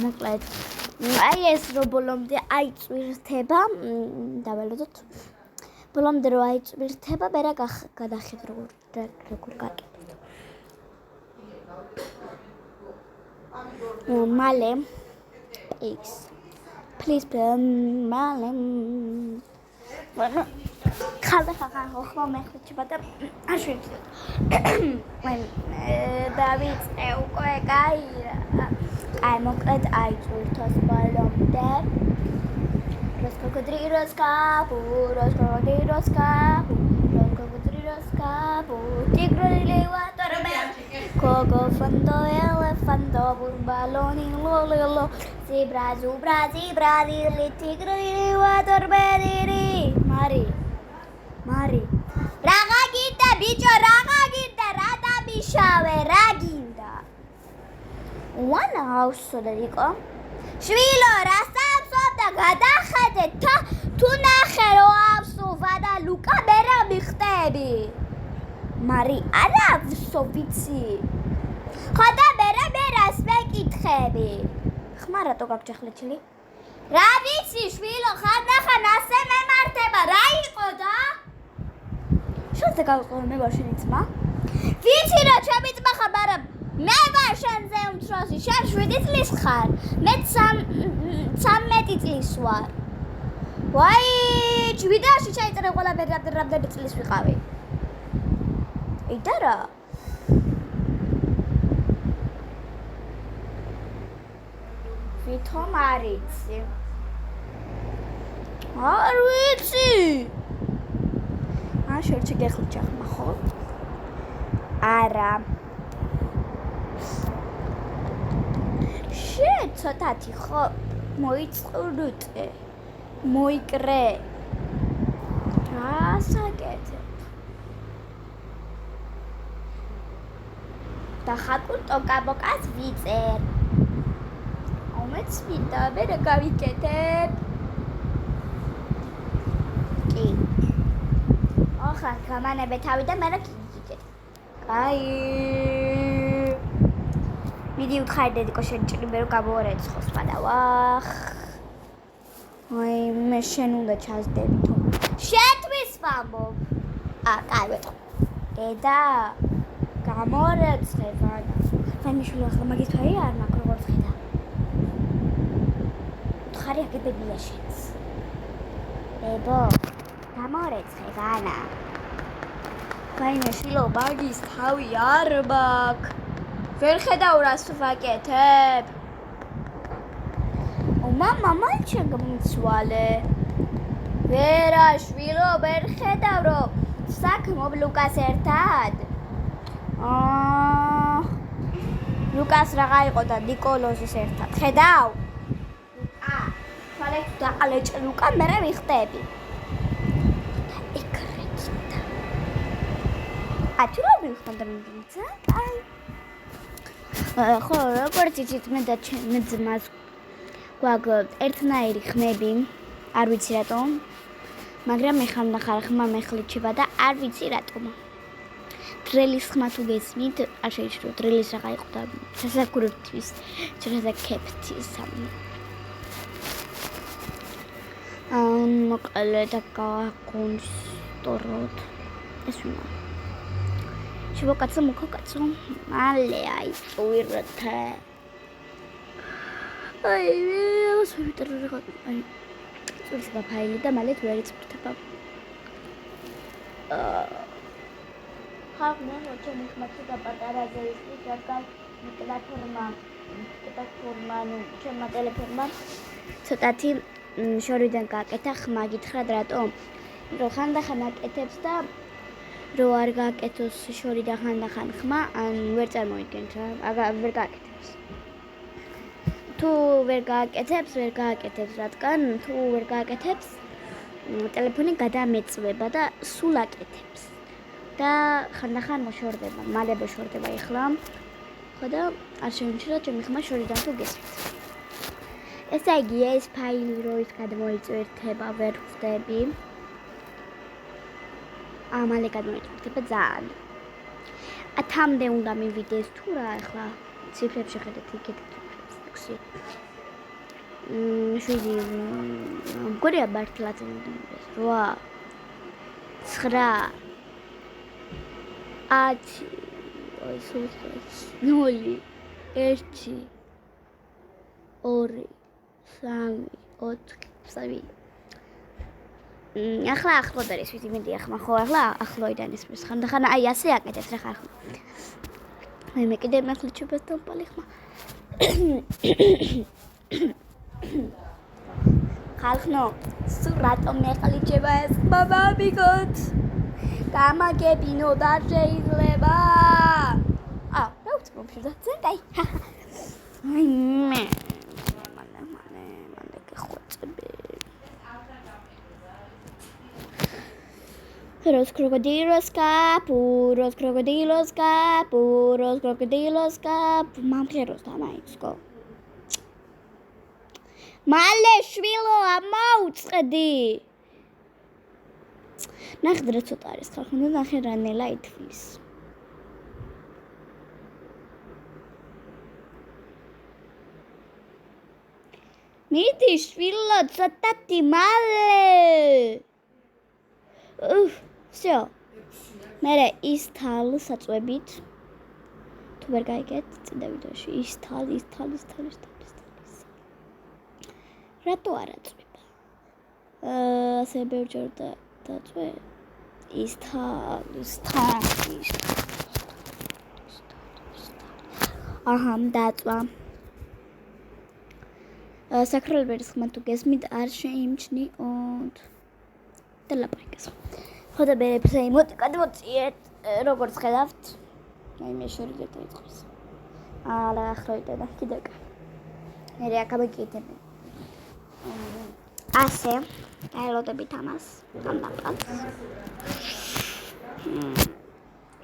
მოკლედ აი ეს რო ბოლომდე აიწვირთება დაველოდოთ ბოლომდე რო აიწვირთება მერე გადახეთ როგორ გაკეთოთ მალე please მალე ხალხა ხომ მეხუჩება და აშვიდე დავიწყე უკვე გაირა აი მოკლედ აიწვირთოს ბოლომდე Los cocodrilos capu, tigre y leguator coco, fondo, elefante, burbaloni, lololo, zebra, tigre y leguator bediri. Mari. Raga ginda, bicho, rada bishave, raginda. One house so that you go. Shvilo, rasta. გადახედე თუ ნახე რო ავსუვა და ლუკა მერე მიხტები მარი არა ვსო ვიცი ხოდა მერე რას მეკითხები ხმა რატო გაგჭეხლეჩილი რა ვიცი შვილო ხანდახან ასე მემართება რა იყო და შოზე გავყოლ მე ვარ შენი ძმა ვიცი რა ჩემი ძმა ხარ მაგრამ მე ვარ შენზე უმცროსი შენ 7 წლის ხარ მე 13 წლის ვარ ვაი ვიდეოში შეიწერე ყველაფერი რამდენი წლის ვიყავი იდა რა ვითომ არ ვიცი შორჩი გეხლიჩა ხმა ხო არა ცოტათი ხო მოიწურუტე მოიკრე ასაკეთებ და ხაკურტო კაბოკას ვიწერ უმეც ვიდა მერე გავიკეთებ კი ახლა გამანებე თავი და მერე გიგიკეთ კაი მიდი უთხარი დედიკო შენ ჭრიმე რომ გამოვარეცხო სხვადავახ აი მე შენ უნდა ჩასდები თუ შეტვის ვამბობ კაი ვეთქო დედა გამორეცხე ვანიშვილო ახლა მაგის თვალი არ მაქვს როგორ ხედა უთხარი აგებებია შენს ებო გამორეცხე ვანა ვანიშვილო მაგის თავი არ მაქვს ვერ ხედავ რას ვაკეთებ მამა შენ გამიცვალე ვერა შვილო ვერ ხედავ რომ საქმობ ლუკას ერთად ლუკას რაღა იყო და ნიკოლოზის ერთად ხედავ თვალეთ დაყალეჭ ლუკა მერე ვიხტები ეკრეჭდა აჩულა ვიხტანდა მიცა აი ხო როგორც იცით მე და ჩემი ძმას გვაქვს ერთნაირი ხმები არ ვიცი რატომ მაგრამ მე ხანდახან ხმა მეხლიჩება და არ ვიცი რატომ დრელის ხმა თუ გესმით არ შეიძლება დრელის რაღა იყო და სასაკურებთვის შესაძაკეფთის მოკლედ გაკონსტოროთ ეს ვინა შევაკაცო მოკაკაცო მალე აიწვირთე აი ეს ვიტრო რა აი წურს გაფაილი და მალე თუ არ იწვირთება ხარ მოჩო მიხმათი და პატარაზე ის რადგან პლატფორმა ნუ ჩემმა ტელეფონმა ცოტათი შორიდან გააკეთა ხმა გითხრათ რატომ რომ ხანდახან აკეთებს და რო არ გააკეთოს შორიდან ხანდახან ხმა ან ვერ წარმოიდგენთ რა ვერ გააკეთებს თუ ვერ გააკეთებს რადგან თუ ვერ გააკეთებს ტელეფონი გადამეწვება და სულ აკეთებს და ხანდახან მოშორდება მალე მოშორდება ეხლა ხო და არ შემიძლია ჩემი ხმა შორიდან თუ გესმით ესე იგი ეს ფაილი რო ის გადმოიწვირთება ვერ ხვდები მალე გადმოიწვირთება ძალიან 10-მდე უნდა მივიდეს თუ რა ახლა ციფრებში ხედავთ იქეთ 6 შვიდი მგონია მართლაც 8 9 10 ой სულს 0 1 2 3 4 ახლა ახლო და ის ვიტი მინდი ახლა ხო ახლა ახლოიდან ის ხან აი ასე აკეთებს რა ხარ მე კიდე მეხლიჩებას დამპალი ხმა ხალხნო სულ რატომ მეხლიჩება ეს ბაბა მიგოთ გამაგებინო და შეიძლება რა უცებ მომშვიდა ძენკაი აი მე მანე გეხვეწები Los crocodilos capu, mamperos tamaitsko. Male shvilo amautsqedi. Naxdra ცოტა არის ხალხი, და ნახე რანელა ითვლის. მიდი შვილო ცოტათი მალე. Всё. მერე ის თალ საწვებით თუ ვერ გაიგეთ წინა ვიდეოში ის თალ რატო არ აწვება ასე ბევრჯერ დაწვე ის თალ აჰა დაწვა საკრალბერის ხმა თუ გესმით არ შეიმჩნიოთ და ლაპარაკეს ხოდა მე ფრეიმოთ გადმოწიეთ როგორც ხედავთ აი მე შევიდეთ ეწყოს არა ახლოვიდან და კიდე მე აქ გამიგეთები ასე ელოდებით ამას ამბაპას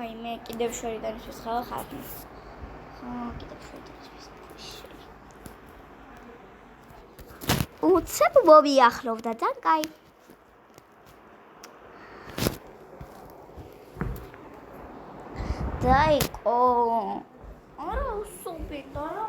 აი მე კიდევ შევიდეთ ის ხალხ ხალხი კიდევ შევიდეთ უცებ მოვიახლოვდა და კაი დაიკო არა უსუბით არა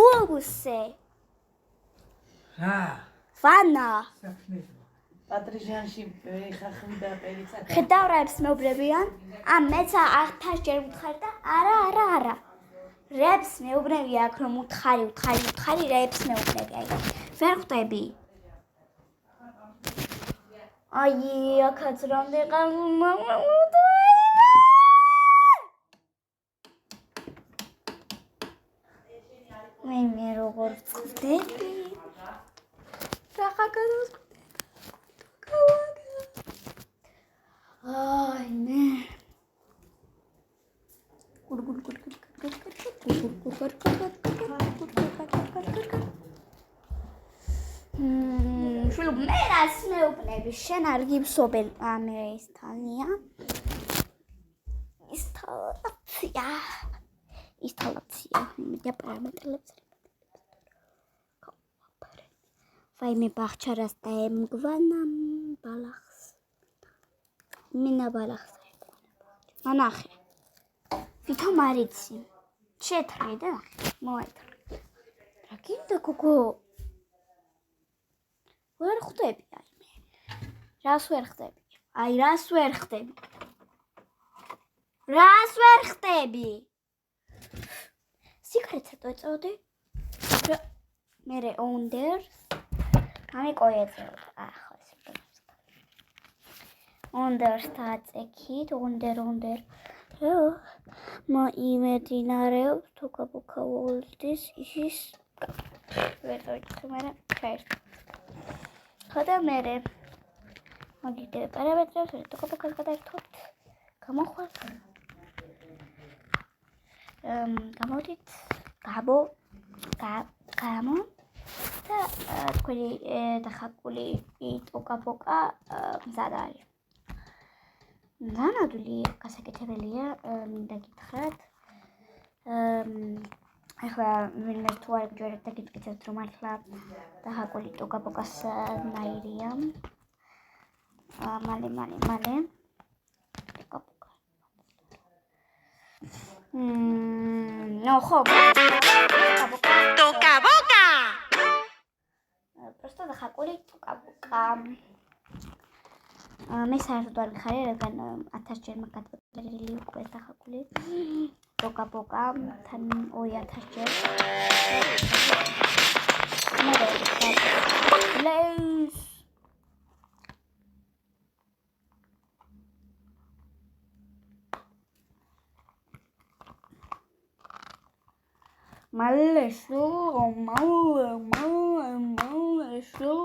უგუსე ვანა პატრიჟანში ხახვიდა პერიცა ხედავრებს მეუბნებიან მეც 1000 ჯერ ვუთხარი და არა რებს მეუბნები აქ რომ უთხარი რებს მეუბნები აი ვერ ხვდები აი აქაც რამდენი მე როგორ ხვდები რახაკანოს Ay ne. Şöyle merasme upnebi şen ar gibsobel me istania. Instalacja. Ja parametrelებს. Vai me ბახჩარას და ემგვანამ ბალახს. მინა ბალახს ანახე ვითომ არიცი შეთრე და მოეთრე რა გინდა გოგო ვერ ხვდები აი მე რას ვერ ხდები სიკრეტს აწოდე მე უნდერს გამიკოეწე ახლა Understaatsekit, under. Ma imedinarevs თუ გაბოქაულდის ის ვერ დავიწყე მერე ფერს. ხოდა მერე მაგიტე პარამეტრებს თუ გაბოქას გადაერთოთ. გამოხვალ. გამოდით გამო და თქვენი დახაკული ტოკა-პოკა მზად არის. განადული გასაკეთებელია მინდა გითხრათ ახლა ვინმე თუ არ გჯერეთ და გიტკიცებთ რომ ახლა დახაკული ტოკა-პოკას ნაირია. მალე. ტოკა-პოკა. No, ხო. ტოკა-პოკა. Просто დახაკული ტოკა-პოკა. მე საერთოდ არ ვიხარე, რადგან 1000 ჯერმა გადმოწერილი უკვე დახაკული ტოკა-პოკა თან 2000 ჯერ. Let's Male šlo. Male šlo.